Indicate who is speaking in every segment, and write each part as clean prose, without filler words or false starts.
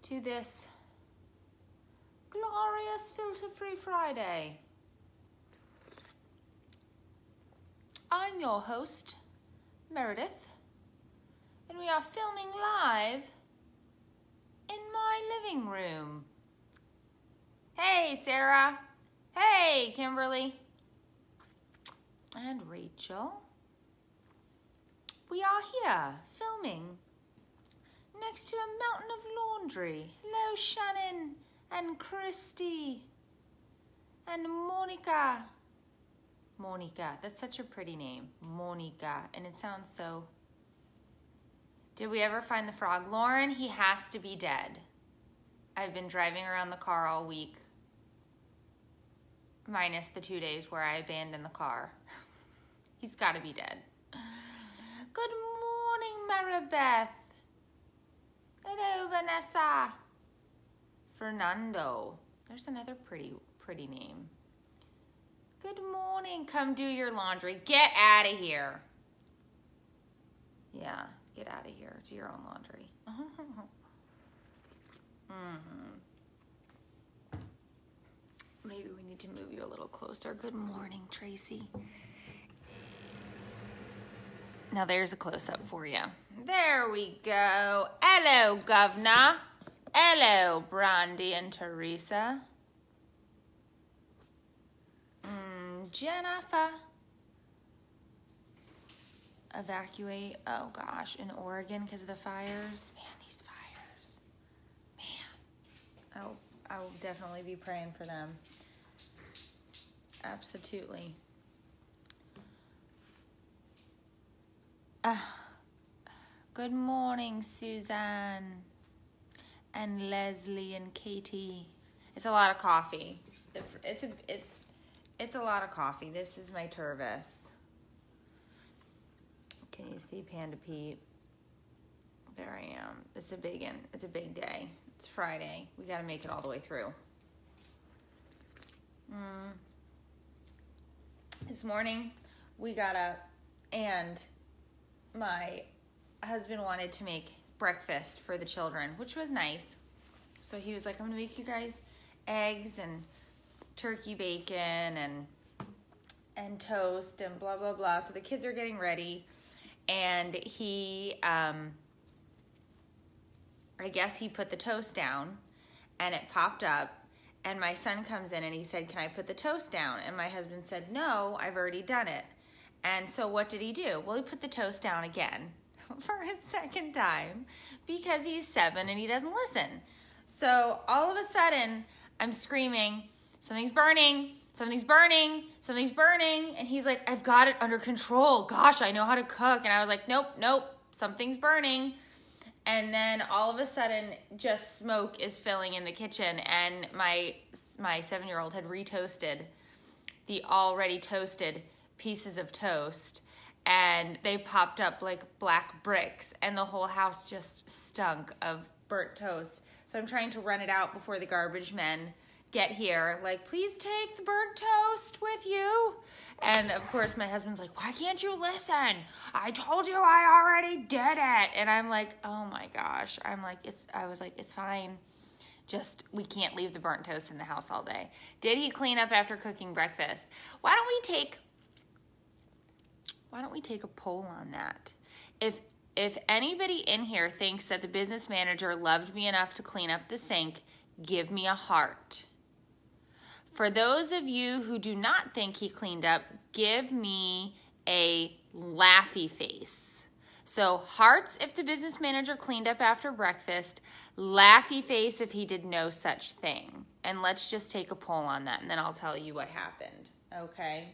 Speaker 1: to this glorious filter-free Friday. I'm your host, Meredith, and we are filming live in my living room. Hey, Sarah. Hey, Kimberly. And Rachel. We are here filming next to a mountain of laundry. Hello, Shannon and Christy and Monica. Monica, that's such a pretty name. Monica, and it sounds so... Did we ever find the frog? Lauren, he has to be dead. I've been driving around the car all week, minus the 2 days where I abandoned the car. He's got to be dead. Good morning, Maribeth. Hello, Vanessa. Fernando. There's another pretty name. Good morning. Come do your laundry. Get out of here. Yeah, get out of here. Do your own laundry. Maybe we need to move you a little closer. Good morning, Tracy. Now there's a close-up for you. There we go. Hello, Governor. Hello, Brandy and Teresa. Jennifer. Evacuate. Oh, gosh. In Oregon because of the fires. Man, these fires. Man. I will definitely be praying for them. Absolutely. Good morning, Suzanne and Leslie and Katie. It's a lot of coffee. It's a lot of coffee. This is my Tervis. Can you see Panda Pete? There I am. It's a big one. It's a big day. It's Friday. We got to make it all the way through. This morning we got up and my husband wanted to make breakfast for the children, which was nice. So he was like, I'm gonna make you guys eggs and turkey bacon and toast and blah, blah, blah. So the kids are getting ready, and he, I guess he put the toast down and it popped up, and my son comes in and he said, can I put the toast down? And my husband said, no, I've already done it. And so what did he do? Well, he put the toast down again for a second time because he's 7 and he doesn't listen. So all of a sudden, I'm screaming, something's burning, something's burning, something's burning. And he's like, I've got it under control. Gosh, I know how to cook. And I was like, nope, something's burning. And then all of a sudden, just smoke is filling in the kitchen. And my 7-year-old had retoasted the already toasted pieces of toast, and they popped up like black bricks, and the whole house just stunk of burnt toast. So I'm trying to run it out before the garbage men get here, like, please take the burnt toast with you. And of course my husband's like, why can't you listen? I told you I already did it. And I'm like, oh my gosh. I was like, it's fine. Just, we can't leave the burnt toast in the house all day. Did he clean up after cooking breakfast? Why don't we take a poll on that? If anybody in here thinks that the business manager loved me enough to clean up the sink, give me a heart. For those of you who do not think he cleaned up, give me a laughy face. So hearts if the business manager cleaned up after breakfast, laughy face if he did no such thing. And let's just take a poll on that, and then I'll tell you what happened, okay?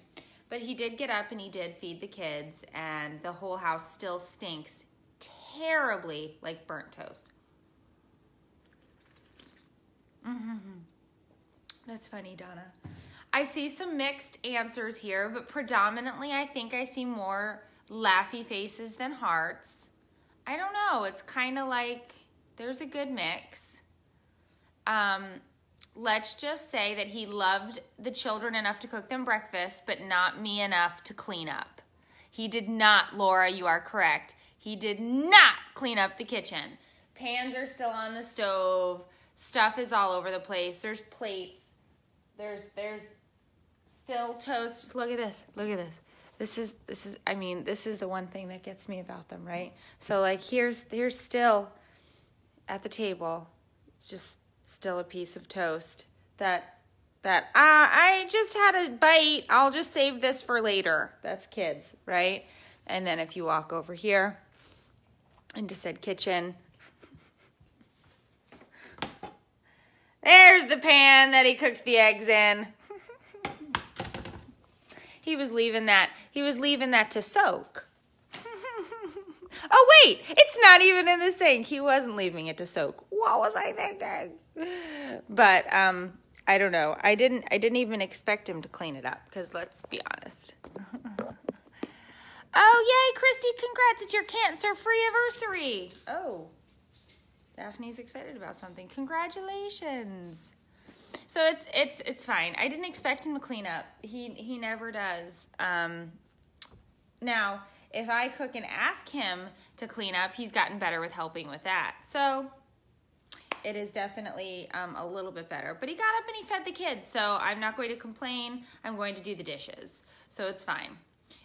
Speaker 1: But he did get up and he did feed the kids, and the whole house still stinks terribly like burnt toast. That's funny, Donna. I see some mixed answers here, but predominantly I think I see more laughy faces than hearts. I don't know. It's kind of like there's a good mix. Let's just say that he loved the children enough to cook them breakfast, but not me enough to clean up. He did not, Laura, you are correct. He did not clean up the kitchen. Pans are still on the stove. Stuff is all over the place. There's plates. There's still toast. Look at this. Look at this. This is I mean, this is the one thing that gets me about them, right? So like here's still at the table. It's just still a piece of toast that I just had a bite. I'll just save this for later. That's kids, right? And then if you walk over here into said kitchen, there's the pan that he cooked the eggs in. He was leaving that to soak. Oh wait, it's not even in the sink. He wasn't leaving it to soak. What was I thinking? But I don't know. I didn't even expect him to clean it up, because let's be honest. Oh, yay, Christy, congrats. It's your cancer-free anniversary. Oh, Daphne's excited about something. Congratulations. So it's fine. I didn't expect him to clean up. He never does. Now, if I cook and ask him to clean up, he's gotten better with helping with that. So it is definitely a little bit better. But he got up and he fed the kids, so I'm not going to complain. I'm going to do the dishes. So it's fine.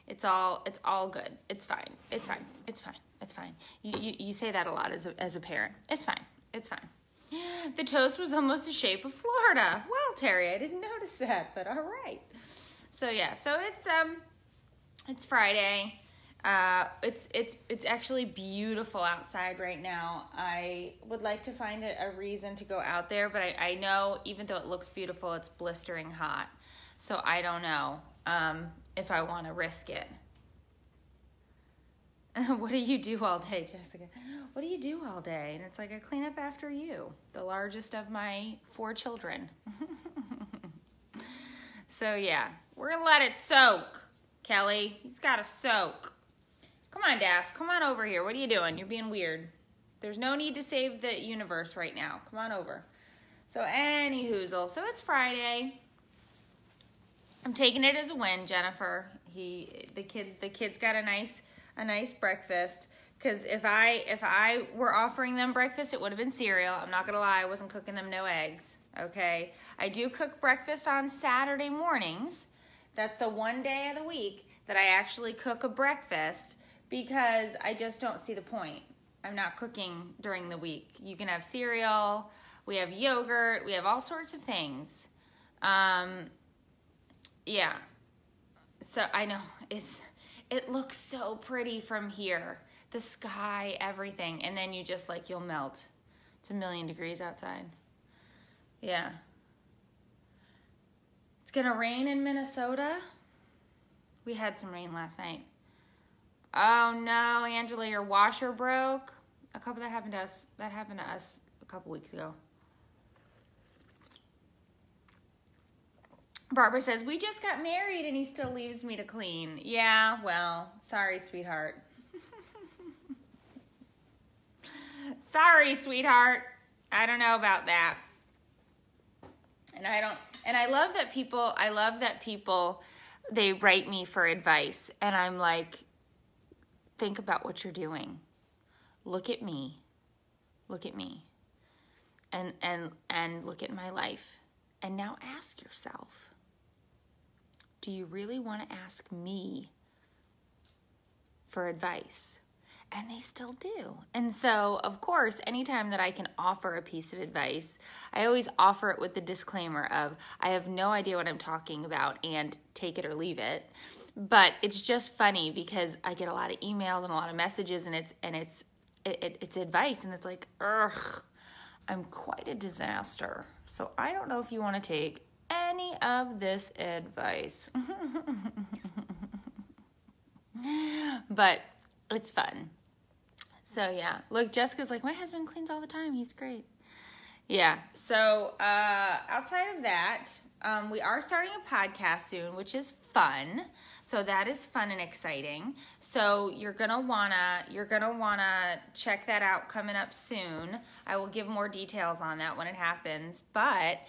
Speaker 1: It's all good. It's fine. It's fine. It's fine. It's fine. You say that a lot as a parent. It's fine. It's fine. The toast was almost the shape of Florida. Well, Terry, I didn't notice that, but all right. So yeah, so it's Friday. It's actually beautiful outside right now. I would like to find a reason to go out there, but I know even though it looks beautiful, it's blistering hot. So I don't know if I want to risk it. What do you do all day, Jessica? What do you do all day? And it's like, I clean up after you, the largest of my 4 children. So yeah, we're gonna let it soak. Kelly, he's gotta soak. Come on, Daph, come on over here. What are you doing? You're being weird. There's no need to save the universe right now. Come on over. So any hoozle. So it's Friday. I'm taking it as a win, Jennifer. The kids got a nice breakfast. Because if I were offering them breakfast, it would have been cereal. I'm not gonna lie, I wasn't cooking them no eggs. Okay, I do cook breakfast on Saturday mornings. That's the one day of the week that I actually cook a breakfast, because I just don't see the point. I'm not cooking during the week. You can have cereal, we have yogurt, we have all sorts of things. Yeah, so I know it looks so pretty from here. The sky, everything, and then you just you'll melt. It's 1,000,000 degrees outside. Yeah. It's gonna rain in Minnesota. We had some rain last night. Oh no, Angela, your washer broke. That happened to us a couple weeks ago. Barbara says, we just got married and he still leaves me to clean. Yeah, well, sorry, sweetheart. Sorry, sweetheart. I don't know about that. And I love that people, they write me for advice. And I'm like, think about what you're doing. Look at me. Look at me. And look at my life. And now ask yourself, do you really want to ask me for advice? And they still do. And so, of course, anytime that I can offer a piece of advice, I always offer it with the disclaimer of, I have no idea what I'm talking about and take it or leave it. But it's just funny because I get a lot of emails and a lot of messages, and it's advice, and it's like, ugh, I'm quite a disaster. So I don't know if you want to take any of this advice. But it's fun. So yeah, look, Jessica's like, my husband cleans all the time. He's great. Yeah. So outside of that, we are starting a podcast soon, which is fun. So that is fun and exciting. So you're gonna wanna check that out coming up soon. I will give more details on that when it happens. But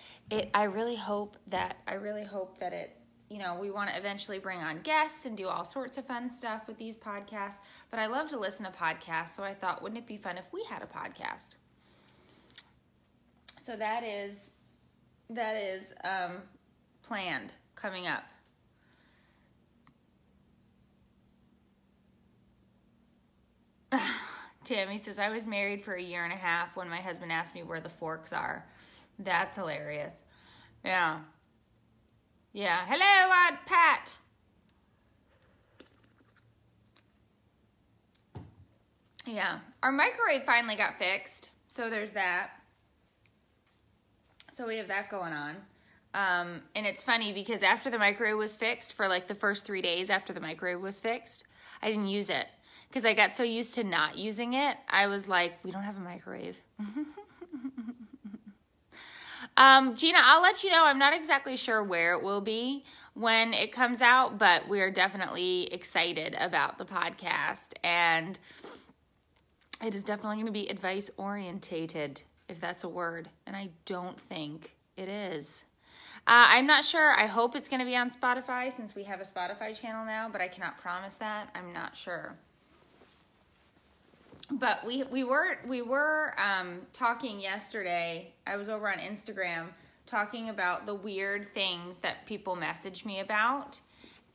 Speaker 1: I really hope that you know, we want to eventually bring on guests and do all sorts of fun stuff with these podcasts. But I love to listen to podcasts, so I thought, wouldn't it be fun if we had a podcast? So that is planned, coming up. Tammy says, I was married for 1.5 years when my husband asked me where the forks are. That's hilarious. Yeah. Yeah. Hello, Aunt Pat. Yeah. Our microwave finally got fixed. So there's that. So we have that going on. And it's funny because after the microwave was fixed, for like the first 3 days after the microwave was fixed, I didn't use it. Because I got so used to not using it, I was like, we don't have a microwave. Gina, I'll let you know. I'm not exactly sure where it will be when it comes out, but we're definitely excited about the podcast. And it is definitely going to be advice-orientated, if that's a word. And I don't think it is. I'm not sure. I hope it's going to be on Spotify since we have a Spotify channel now, but I cannot promise that. I'm not sure. But we were talking yesterday. I was over on Instagram talking about the weird things that people message me about,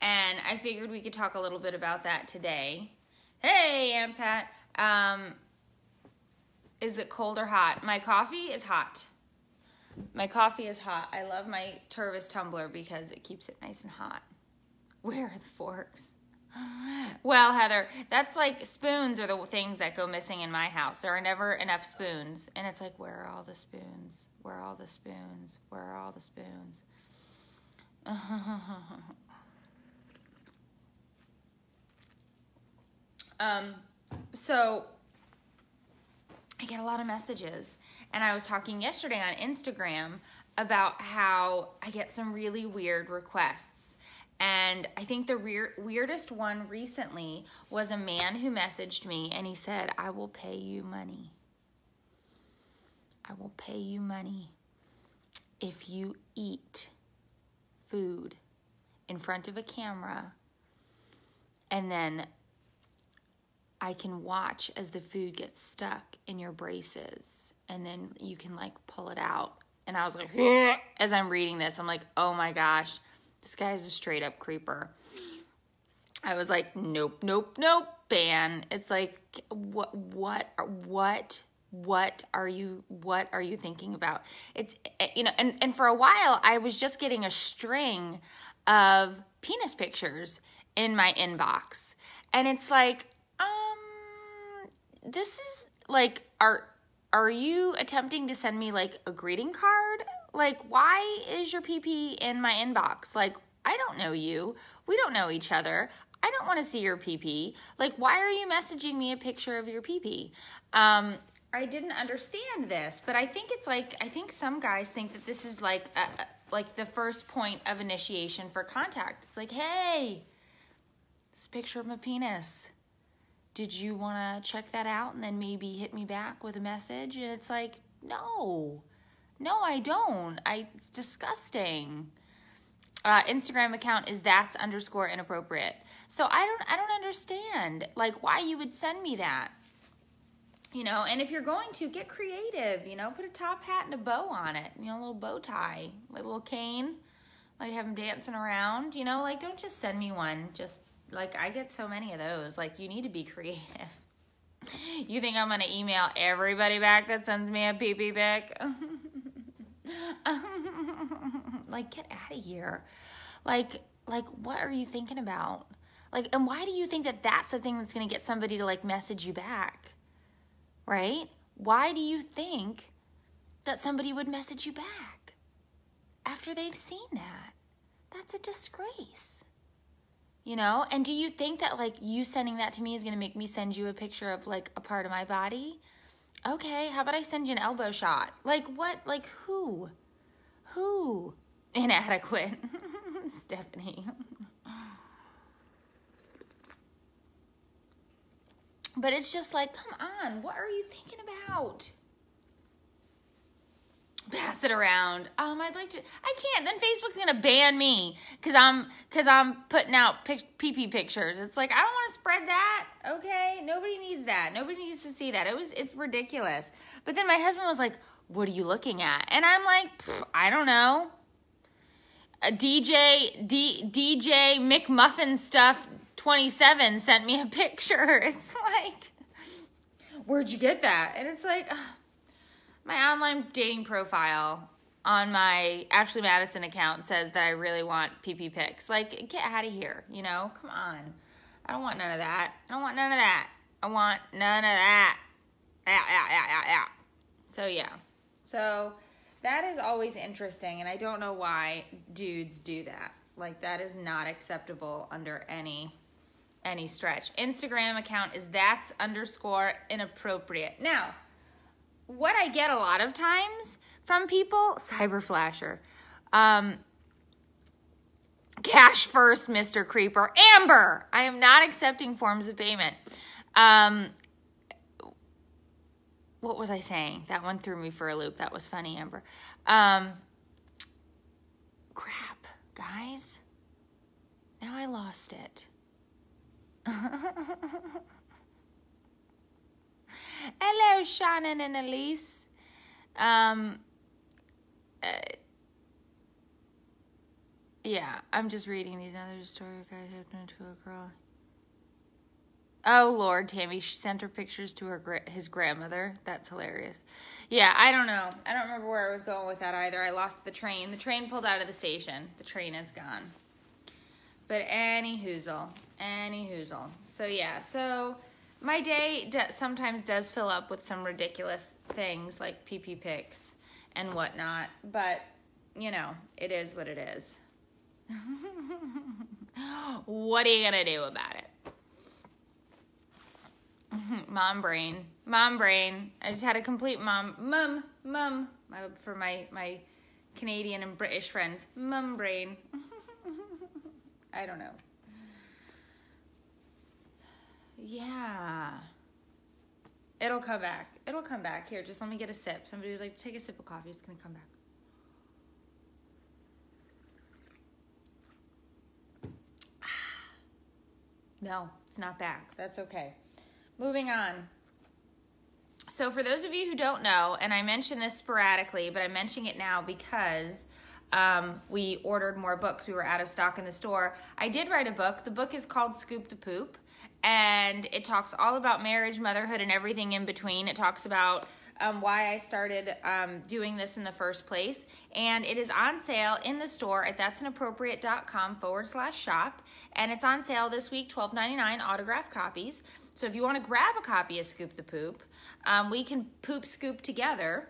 Speaker 1: and I figured we could talk a little bit about that today. Hey, Aunt Pat. Is it cold or hot? My coffee is hot. My coffee is hot. I love my Tervis tumbler because it keeps it nice and hot. Where are the forks? Well, Heather, that's like spoons are the things that go missing in my house. There are never enough spoons. And it's like, where are all the spoons? Where are all the spoons? Where are all the spoons? So I get a lot of messages. And I was talking yesterday on Instagram about how I get some really weird requests. And I think the weirdest one recently was a man who messaged me and he said, I will pay you money. I will pay you money if you eat food in front of a camera and then I can watch as the food gets stuck in your braces and then you can like pull it out. And I was like, as I'm reading this, I'm like, oh my gosh. This guy's a straight up creeper. I was like, nope, nope, nope, ban. It's like, what are you thinking about? It's, you know, and for a while I was just getting a string of penis pictures in my inbox. And it's like, this is like, are you attempting to send me like a greeting card? Like, why is your pee-pee in my inbox? Like, I don't know you. We don't know each other. I don't want to see your pee-pee. Like, why are you messaging me a picture of your pee-pee? I didn't understand this, but I think it's like, I think some guys think that this is like the first point of initiation for contact. It's like, hey, this picture of my penis. Did you want to check that out and then maybe hit me back with a message? And it's like, no. No, I don't. It's disgusting. Instagram account is that's_inappropriate. So I don't understand like why you would send me that. You know, and if you're going to get creative, you know, put a top hat and a bow on it, you know, a little bow tie, like a little cane, like have them dancing around, you know, like don't just send me one. Just like I get so many of those. Like you need to be creative. You think I'm gonna email everybody back that sends me a pee-pee pic? Like, get out of here. Like, what are you thinking about? Like, and why do you think that that's the thing that's going to get somebody to, like, message you back? Right? Why do you think that somebody would message you back after they've seen that? That's a disgrace. You know? And do you think that, like, you sending that to me is going to make me send you a picture of, like, a part of my body? Okay, how about I send you an elbow shot? Like, what? Like, who? Who? Inadequate. Stephanie. But it's just like, come on, what are you thinking about? pass it around. I'd like to. I can't. Then Facebook's gonna ban me because I'm putting out pee-pee pictures. It's like, I don't want to spread that. Okay, nobody needs that. Nobody needs to see that. It's ridiculous. But then my husband was like, "What are you looking at?" And I'm like, I don't know. A DJ McMuffin Stuff 27 sent me a picture. It's like, where'd you get that? And it's like, my online dating profile on my Ashley Madison account says that I really want pee-pee pics. Like, get out of here, you know? Come on. I don't want none of that. I want none of that. So, yeah. So, that is always interesting, and I don't know why dudes do that. Like, that is not acceptable under any stretch. Instagram account is _inappropriate. Now, what I get a lot of times from people, cyber flasher, cash first, Mr. Creeper, Amber, I am not accepting forms of payment. What was I saying? That one threw me for a loop. That was funny, Amber. Crap, guys. Now I lost it. Hello, Shannon and Elise. Yeah, I'm just reading these. Another story guy happened to a girl. Oh, Lord, Tammy, she sent her pictures to his grandmother. That's hilarious. Yeah, I don't know. I don't remember where I was going with that either. I lost the train. The train pulled out of the station. The train is gone. But any hoozle. So, yeah, so my day sometimes does fill up with some ridiculous things like pee-pee pics and whatnot. But, you know, it is what it is. What are you going to do about it? Mom brain. I just had a complete mum. For my Canadian and British friends. Mum brain. I don't know. Yeah. It'll come back. Here, just let me get a sip. Somebody was like, take a sip of coffee. It's going to come back. No, it's not back. That's okay. Moving on. So for those of you who don't know, and I mention this sporadically, but I'm mentioning it now because we ordered more books. We were out of stock in the store. I did write a book. The book is called Scoop the Poop, and it talks all about marriage, motherhood, and everything in between. It talks about why I started doing this in the first place, and it is on sale in the store at that'sinappropriate.com/shop, and it's on sale this week, $12.99 autographed copies. So if you want to grab a copy of Scoop the Poop, we can poop scoop together,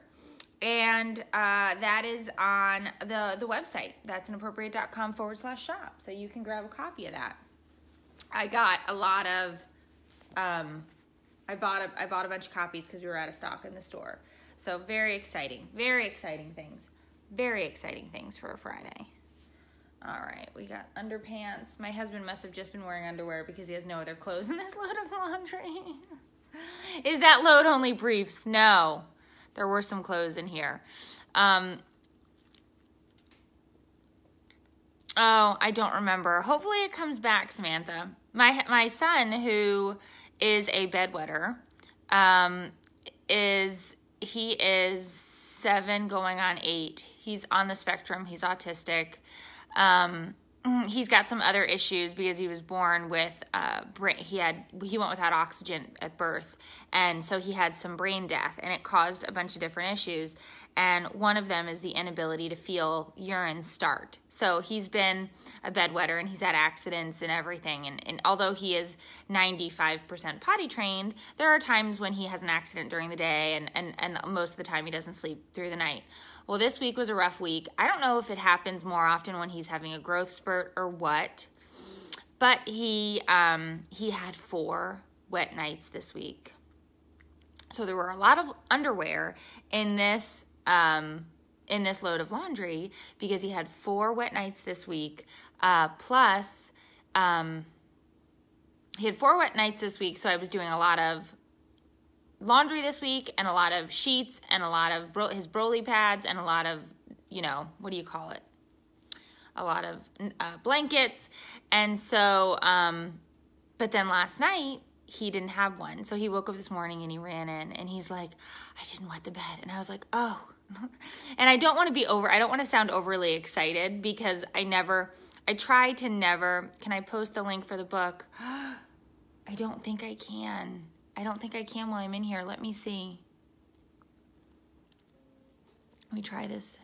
Speaker 1: and that is on the website, that'sinappropriate.com/shop, so you can grab a copy of that. I got a lot of I bought a bunch of copies because we were out of stock in the store. So very exciting things for a Friday. All right, we got underpants. My husband must have just been wearing underwear because he has no other clothes in this load of laundry. Is that load only briefs? No, there were some clothes in here. Oh, I don't remember. Hopefully it comes back, Samantha. My son, who is a bedwetter, he is 7 going on 8. He's on the spectrum. He's autistic. He's got some other issues because he was born with he went without oxygen at birth, and so he had some brain death, and it caused a bunch of different issues, and one of them is the inability to feel urine start. So he's been a bedwetter, and he's had accidents and everything, and although he is 95% potty trained, there are times when he has an accident during the day, and most of the time he doesn't sleep through the night. Well, this week was a rough week. I don't know if it happens more often when he's having a growth spurt or what, but he had 4 wet nights this week. So there were a lot of underwear in this load of laundry because he had 4 wet nights this week. Plus, he had 4 wet nights this week, so I was doing a lot of laundry this week, and a lot of sheets, and a lot of his Broly pads, and a lot of, you know, what do you call it? A lot of blankets. And so, but then last night, he didn't have one. So he woke up this morning and he ran in and he's like, I didn't wet the bed. And I was like, oh. And I don't want to sound overly excited because I try to never, can I post the link for the book? I don't think I can. I don't think I can while I'm in here. Let me see. Let me try this.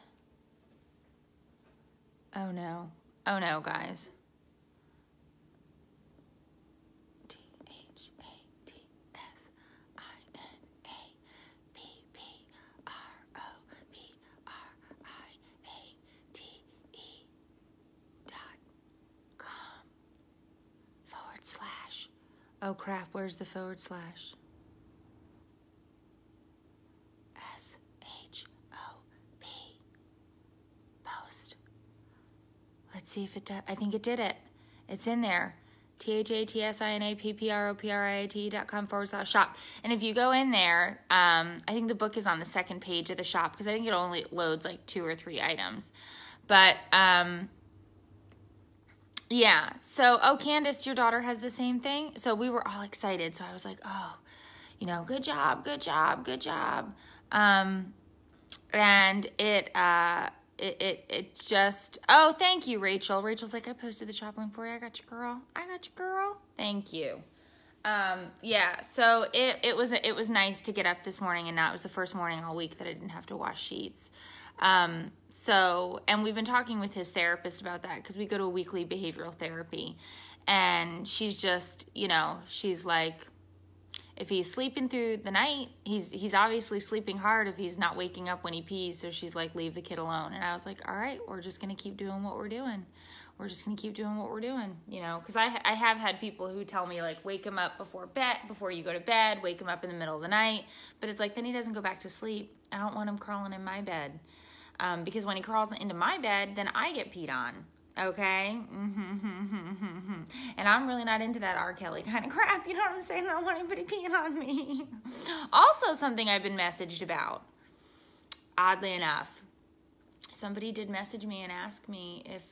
Speaker 1: Oh no. Oh no, guys. Oh crap, where's the / SHOP. Post. Let's see if it does. I think it did it. It's in there. THATSINAPPROPRIAT.com / shop. And if you go in there, I think the book is on the second page of the shop because I think it only loads like 2 or 3 items. But, yeah, so, oh, Candace, your daughter has the same thing? So we were all excited. So I was like, oh, you know, good job, good job, good job. And it just, oh, thank you, Rachel. Rachel's like, I posted the shop link for you. I got you, girl. I got you, girl. Thank you. Yeah, so it was nice to get up this morning, and now it was the first morning all week that I didn't have to wash sheets. So, and we've been talking with his therapist about that because we go to a weekly behavioral therapy, and she's just, you know, she's like, if he's sleeping through the night, he's obviously sleeping hard if he's not waking up when he pees. So she's like, leave the kid alone. And I was like, all right, we're just going to keep doing what we're doing. We're just going to keep doing what we're doing, you know, because I have had people who tell me, like, wake him up before you go to bed, wake him up in the middle of the night. But it's like, then he doesn't go back to sleep. I don't want him crawling in my bed. Because when he crawls into my bed, then I get peed on, okay? And I'm really not into that R. Kelly kind of crap, you know what I'm saying? I don't want anybody peeing on me. Also, something I've been messaged about, oddly enough, somebody did message me and ask me if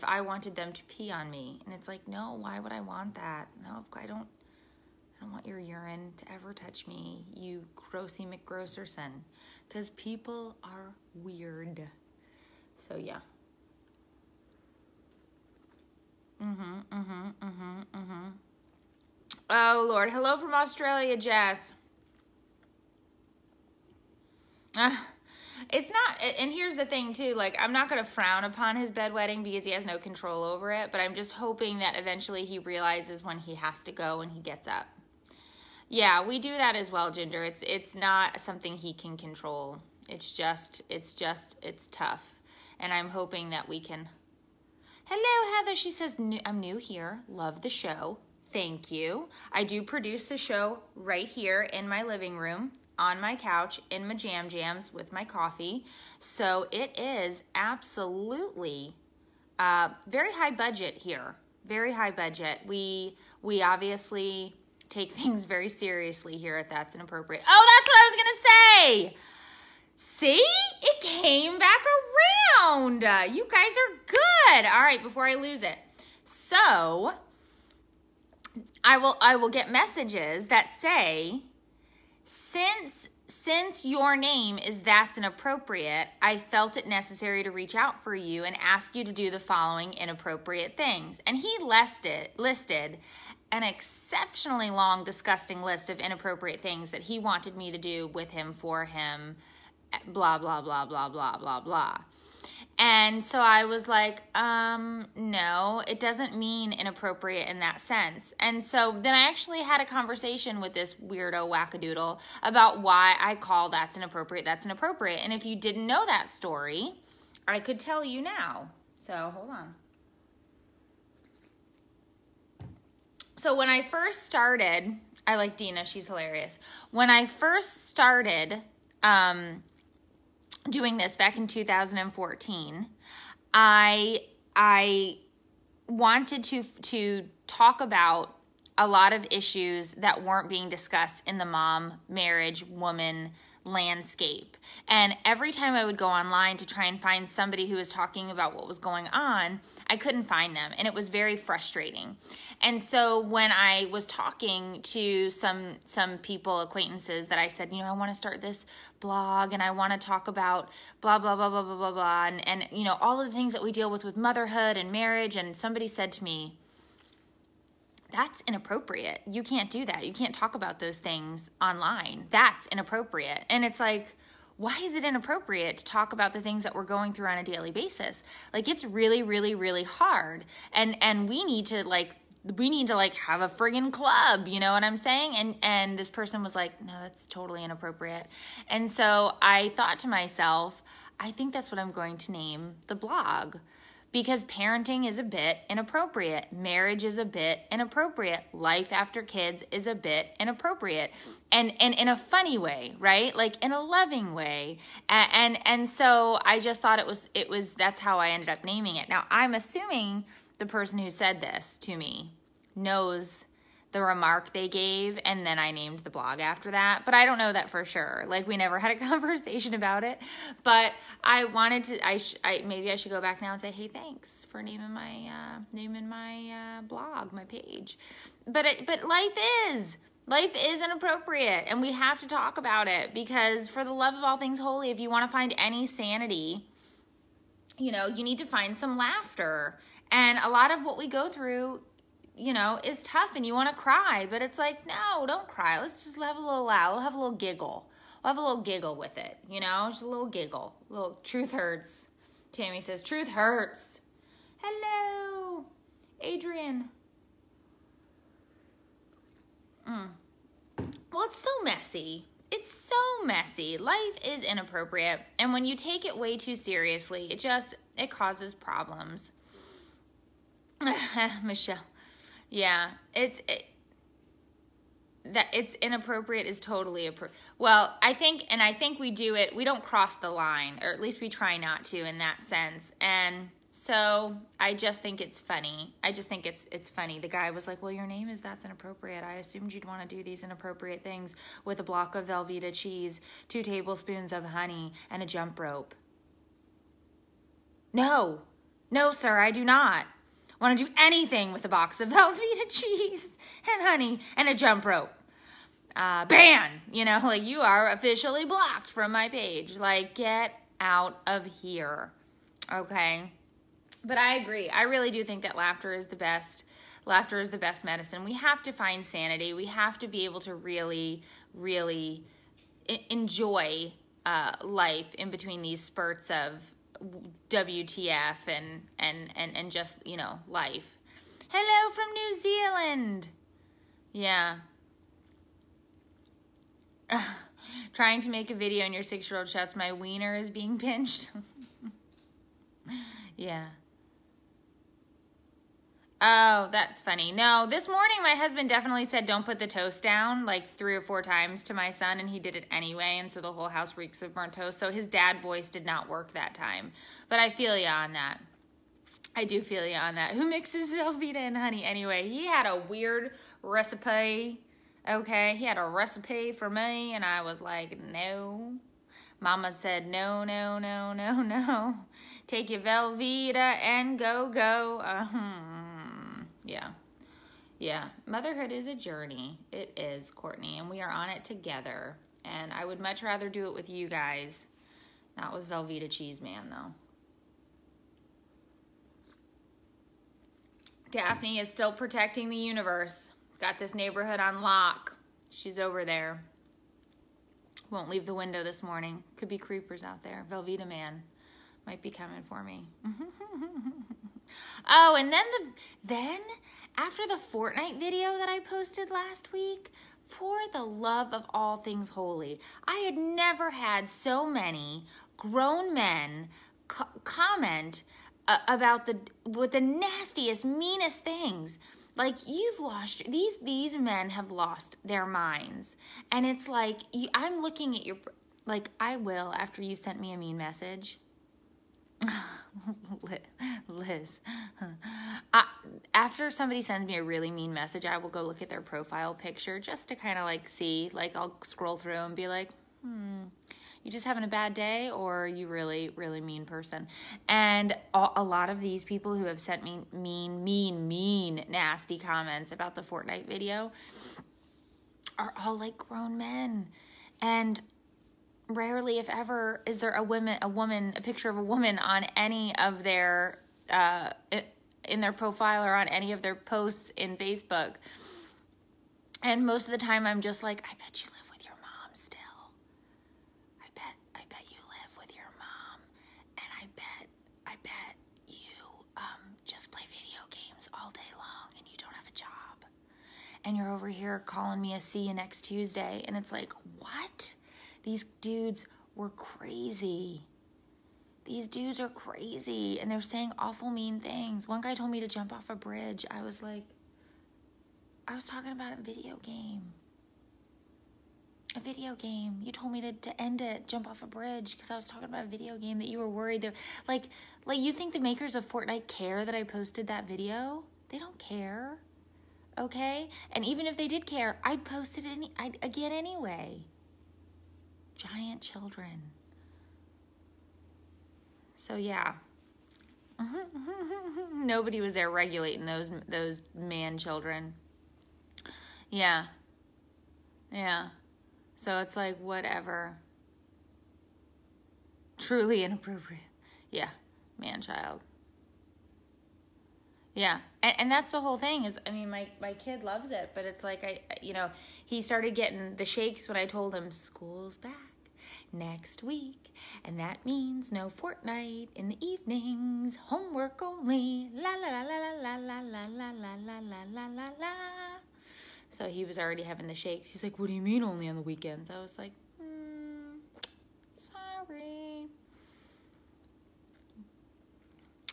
Speaker 1: I wanted them to pee on me. And it's like, no, why would I want that? No, I don't want your urine to ever touch me, you grossy McGrosserson, because people are weird. So yeah. Oh Lord, hello from Australia, Jess. It's not, and here's the thing too, like, I'm not going to frown upon his bedwetting because he has no control over it, but I'm just hoping that eventually he realizes when he has to go and he gets up. Yeah, we do that as well, Ginger. It's not something he can control. It's tough. And I'm hoping that we can. Hello, Heather. She says, I'm new here. Love the show. Thank you. I do produce the show right here in my living room, on my couch, in my jams with my coffee. So it is absolutely very high budget here. Very high budget. We obviously take things very seriously here at That's Inappropriate. Oh, that's what I was gonna say. See, it came back around. You guys are good. All right, before I lose it. So I will get messages that say, since your name is That's Inappropriate, I felt it necessary to reach out for you and ask you to do the following inappropriate things. And he listed an exceptionally long, disgusting list of inappropriate things that he wanted me to do with him, for him, blah, blah, blah, blah, blah, blah, blah. And so I was like, no, it doesn't mean inappropriate in that sense. And so then I actually had a conversation with this weirdo wackadoodle about why I call That's Inappropriate, That's Inappropriate. And if you didn't know that story, I could tell you now. So hold on. So when I first started, I like Dina, she's hilarious. When I first started doing this back in 2014, I wanted to talk about a lot of issues that weren't being discussed in the mom, marriage, woman landscape. And every time I would go online to try and find somebody who was talking about what was going on, I couldn't find them. And it was very frustrating. And so when I was talking to some people, acquaintances, that I said, you know, I want to start this blog and I want to talk about blah, blah, blah, blah, blah, blah, blah. And you know, all of the things that we deal with motherhood and marriage. And somebody said to me, that's inappropriate. You can't do that. You can't talk about those things online. That's inappropriate. And it's like, why is it inappropriate to talk about the things that we're going through on a daily basis? Like, it's really, really, really hard. And we need to have a friggin' club, you know what I'm saying? And this person was like, no, that's totally inappropriate. And so I thought to myself, I think that's what I'm going to name the blog. Because parenting is a bit inappropriate. Marriage is a bit inappropriate. Life after kids is a bit inappropriate. And in a funny way, right? Like in a loving way. And so I just thought it was that's how I ended up naming it. Now, I'm assuming the person who said this to me knows the remark they gave, and then I named the blog after that. But I don't know that for sure. Like, we never had a conversation about it. But I wanted to, maybe I should go back now and say, hey, thanks for naming my blog, my page. But life is inappropriate, and we have to talk about it, because for the love of all things holy, if you want to find any sanity, you know, you need to find some laughter. And a lot of what we go through, you know, is tough, and you want to cry, but it's like, no, don't cry. Let's just have a little laugh. We'll have a little giggle. We'll have a little giggle with it, you know, just a little giggle. A little truth hurts. Tammy says, truth hurts. Hello, Adrian. Well, it's so messy. It's so messy. Life is inappropriate, and when you take it way too seriously, it causes problems. Michelle. Yeah, it's inappropriate is totally appropriate. Well, I think we do it. We don't cross the line, or at least we try not to in that sense. And so I just think it's funny. I just think it's funny. The guy was like, well, your name is That's Inappropriate. I assumed you'd want to do these inappropriate things with a block of Velveeta cheese, 2 tablespoons of honey, and a jump rope. No, sir, I do not want to do anything with a box of Velveeta cheese and honey and a jump rope. Ban! You know, like, you are officially blocked from my page. Like, get out of here. Okay? But I agree. I really do think that laughter is the best. Laughter is the best medicine. We have to find sanity. We have to be able to really, really enjoy life in between these spurts of WTF and just, you know, life. Hello from New Zealand. Yeah. Trying to make a video and your 6-year-old shouts, my wiener is being pinched. Yeah. Oh, that's funny. No, this morning my husband definitely said don't put the toast down like 3 or 4 times to my son, and he did it anyway, and so the whole house reeks of burnt toast. So his dad voice did not work that time. But I feel you on that. I do feel you on that. Who mixes Velveeta and honey anyway? He had a weird recipe, okay? He had a recipe for me, and I was like, no. Mama said, no, no, no, no, no. Take your Velveeta and go. Yeah. Motherhood is a journey. It is, Courtney, and we are on it together. And I would much rather do it with you guys, not with Velveeta Cheese Man, though. Daphne is still protecting the universe. Got this neighborhood on lock. She's over there. Won't leave the window this morning. Could be creepers out there. Velveeta Man might be coming for me. Oh, and then after the Fortnite video that I posted last week, for the love of all things holy, I had never had so many grown men comment about with the nastiest, meanest things. Like, you've lost, these men have lost their minds. And it's like, I'm looking at your, like, I will after you sent me a mean message. Liz, after somebody sends me a really mean message, I will go look at their profile picture just to kind of like see, like I'll scroll through and be like, you just having a bad day, or are you really, really mean person? And a lot of these people who have sent me mean, nasty comments about the Fortnite video are all like grown men. And rarely, if ever, is there a picture of a woman on any of their, in their profile or on any of their posts in Facebook. And most of the time I'm just like, I bet you live with your mom still. I bet you live with your mom. And I bet you, just play video games all day long and you don't have a job. And you're over here calling me a see you next Tuesday. And it's like, what? These dudes were crazy. These dudes are crazy, and they're saying awful mean things. One guy told me to jump off a bridge. I was like, I was talking about a video game. A video game. You told me to end it, jump off a bridge, because I was talking about a video game that you were worried that, like you think the makers of Fortnite care that I posted that video? They don't care, okay? And even if they did care, I'd post it again anyway. Giant children. So yeah, nobody was there regulating those man children. Yeah. So it's like, whatever. Truly inappropriate. Yeah, man child. Yeah, and that's the whole thing is, I mean, my kid loves it, but it's like, he started getting the shakes when I told him school's back next week, and that means no Fortnite in the evenings, homework only, la la la la la la la la la la la la la. So he was already having the shakes. He's like, what do you mean only on the weekends? I was like, sorry.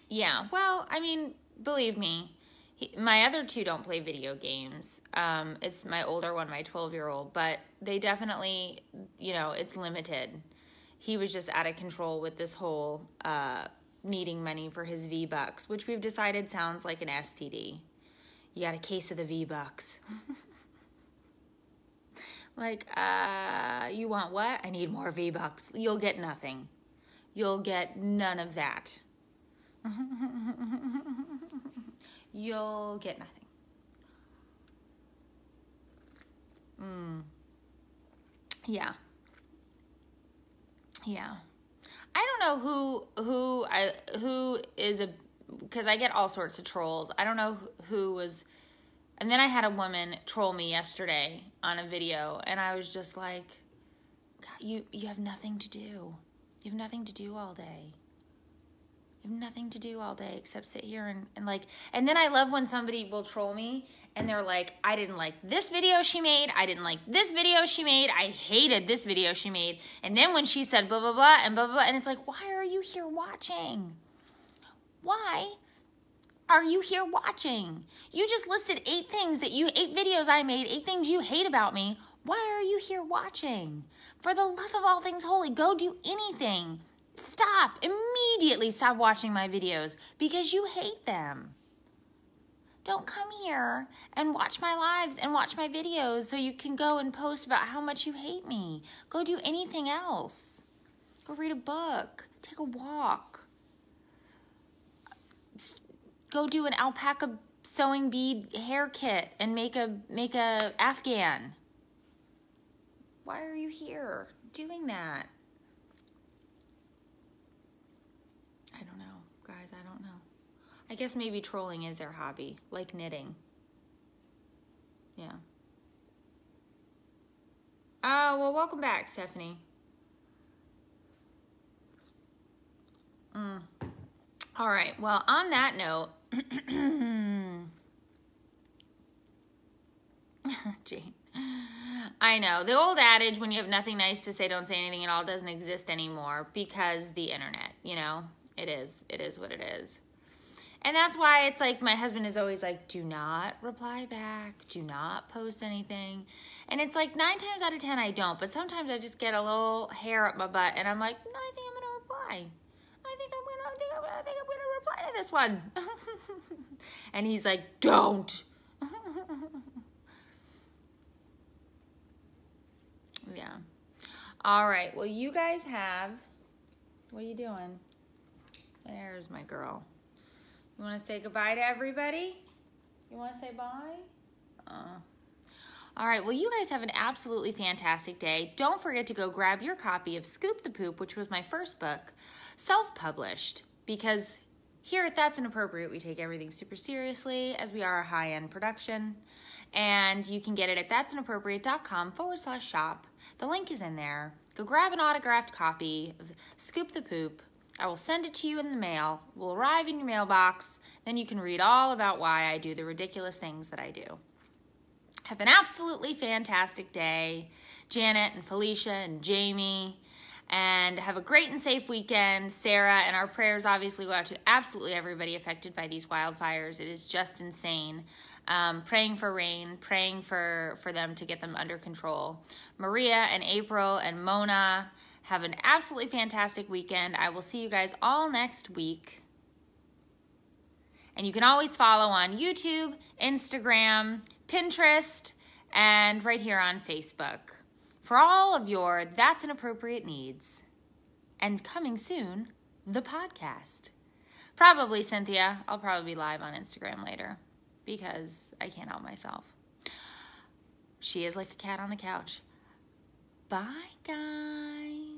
Speaker 1: Yeah, well, I mean, believe me, my other two don't play video games. It's my older one, my 12-year-old, but they definitely, it's limited. He was just out of control with this whole needing money for his V-Bucks, which we've decided sounds like an STD. You got a case of the V-Bucks. Like, you want what? I need more V-Bucks. You'll get nothing. You'll get none of that. You'll get nothing. Yeah. I don't know who is because I get all sorts of trolls. I don't know who was, and then I had a woman troll me yesterday on a video, and I was just like, God, you have nothing to do. You have nothing to do all day. You have nothing to do all day except sit here and then I love when somebody will troll me and they're like, I didn't like this video she made. I didn't like this video she made. I hated this video she made. And then when she said blah, blah, blah, and blah, blah, blah, and it's like, why are you here watching? Why are you here watching? You just listed 8 videos I made, 8 things you hate about me. Why are you here watching? For the love of all things holy, go do anything. Immediately stop watching my videos because you hate them. Don't come here and watch my lives and watch my videos so you can go and post about how much you hate me. Go do anything else. Go read a book. Take a walk. Go do an alpaca sewing bead hair kit and make a Afghan. Why are you here doing that? I don't know, guys, I don't know. I guess maybe trolling is their hobby, like knitting. Yeah. Oh, well, welcome back, Stephanie. All right, well, on that note, Jane, I know, the old adage, when you have nothing nice to say, don't say anything at all, doesn't exist anymore because the internet, It is what it is. And that's why it's like my husband is always like, do not reply back. Do not post anything. And it's like 9 times out of 10 I don't. But sometimes I just get a little hair up my butt and I'm like, no, I think I'm going to reply. I think I'm going to I think I'm gonna reply to this one. And he's like, don't. Yeah. All right. Well, you guys have, what are you doing? There's my girl. You want to say goodbye to everybody? You want to say bye? All right. Well, you guys have an absolutely fantastic day. Don't forget to go grab your copy of Scoop the Poop, which was my first book, self-published, because here at That's Inappropriate, we take everything super seriously as we are a high-end production. And you can get it at that'sinappropriate.com/shop. The link is in there. Go grab an autographed copy of Scoop the Poop. I will send it to you in the mail. It will arrive in your mailbox. Then you can read all about why I do the ridiculous things that I do. Have an absolutely fantastic day, Janet and Felicia and Jamie. And have a great and safe weekend, Sarah. And our prayers obviously go out to absolutely everybody affected by these wildfires. It is just insane. Praying for rain, praying for them to get them under control. Maria and April and Mona, have an absolutely fantastic weekend. I will see you guys all next week. And you can always follow on YouTube, Instagram, Pinterest, and right here on Facebook for all of your That's Inappropriate needs. And coming soon, the podcast. Probably, Cynthia. I'll probably be live on Instagram later because I can't help myself. She is like a cat on the couch. Bye, guys.